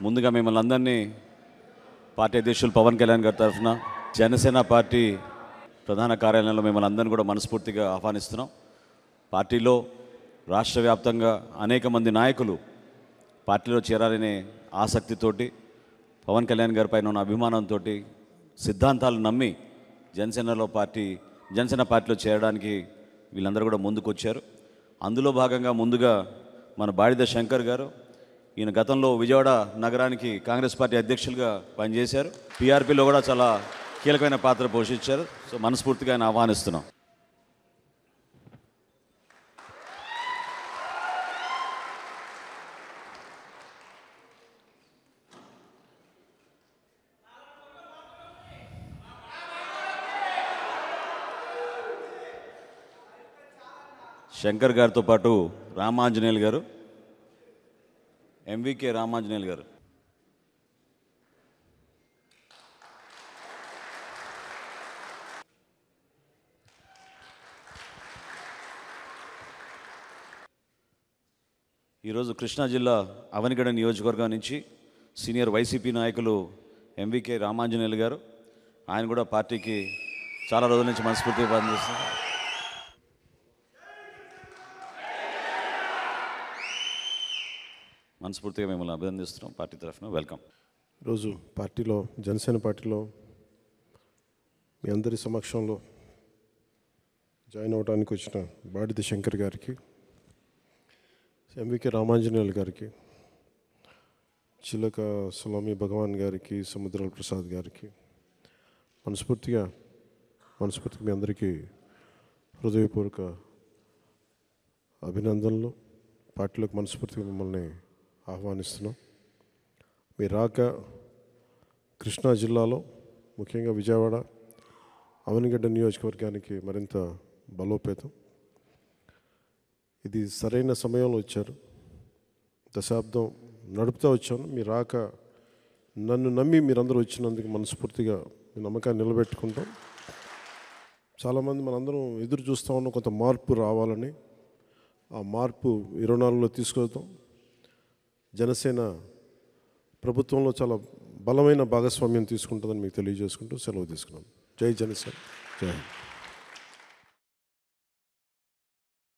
ముందుగా మిమ్మల్ని అందరినీ పార్టీ అధ్యక్షులు పవన్ కళ్యాణ్ గారి తరఫున జనసేన పార్టీ ప్రధాన కార్యాలయంలో మిమ్మల్ని అందరినీ కూడా మనస్ఫూర్తిగా ఆహ్వానిస్తున్నాం. పార్టీలో రాష్ట్ర వ్యాప్తంగా అనేక మంది నాయకులు పార్టీలో చేరాలనే ఆసక్తితోటి పవన్ కళ్యాణ్ గారి పైన ఉన్న అభిమానంతో సిద్ధాంతాలు నమ్మి జనసేన పార్టీలో చేరడానికి వీళ్ళందరూ కూడా ముందుకు వచ్చారు. అందులో భాగంగా ముందుగా మన బాడిద శంకర్ గారు, ఈయన గతంలో విజయవాడ నగరానికి కాంగ్రెస్ పార్టీ అధ్యక్షులుగా పనిచేశారు. పీఆర్పీలో కూడా చాలా కీలకమైన పాత్ర పోషించారు. సో మనస్ఫూర్తిగా ఆయన ఆహ్వానిస్తున్నాం. శంకర్ గారితో పాటు రామాంజనేయులు గారు, ఎంవికే రామాంజనేయులు గారు. ఈరోజు కృష్ణా జిల్లా అవనిగడ్డ నియోజకవర్గం నుంచి సీనియర్ వైసీపీ నాయకులు ఎంవికే రామాంజనేయులు గారు, ఆయన కూడా పార్టీకి చాలా రోజుల నుంచి మనస్ఫూర్తిగా పనిచేస్తున్నారు. మనస్ఫూర్తిగా మిమ్మల్ని అభినందిస్తున్నాం. పార్టీ తరఫున వెల్కమ్. ఈరోజు పార్టీలో జనసేన పార్టీలో మీ అందరి సమక్షంలో జాయిన్ అవ్వడానికి వచ్చిన బాడిద శంకర్ గారికి, ఎంవికే రామాంజనేయులు గారికి, చిలక స్వామి భగవాన్ గారికి, సముద్రాల ప్రసాద్ గారికి మనస్ఫూర్తిగా మీ అందరికీ హృదయపూర్వక అభినందనలు. పార్టీలోకి మనస్ఫూర్తిగా మిమ్మల్ని ఆహ్వానిస్తున్నాం. మీ రాక కృష్ణా జిల్లాలో ముఖ్యంగా విజయవాడ అవనిగడ్డ నియోజకవర్గానికి మరింత బలోపేతం. ఇది సరైన సమయంలో వచ్చారు. దశాబ్దం నడుపుతూ వచ్చాను. మీ రాక నన్ను నమ్మి మీరందరూ వచ్చినందుకు మనస్ఫూర్తిగా మీ నమ్మకాన్ని నిలబెట్టుకుంటాం. చాలామంది మనందరం ఎదురు చూస్తూ ఉన్నాం కొంత మార్పు రావాలని. ఆ మార్పు 24లో తీసుకొద్దాం. జనసేన ప్రభుత్వంలో చాలా బలమైన భాగస్వామ్యం తీసుకుంటుందని మీకు తెలియజేసుకుంటూ సెలవు తీసుకున్నాం. జై జనసేన, జై హింద్.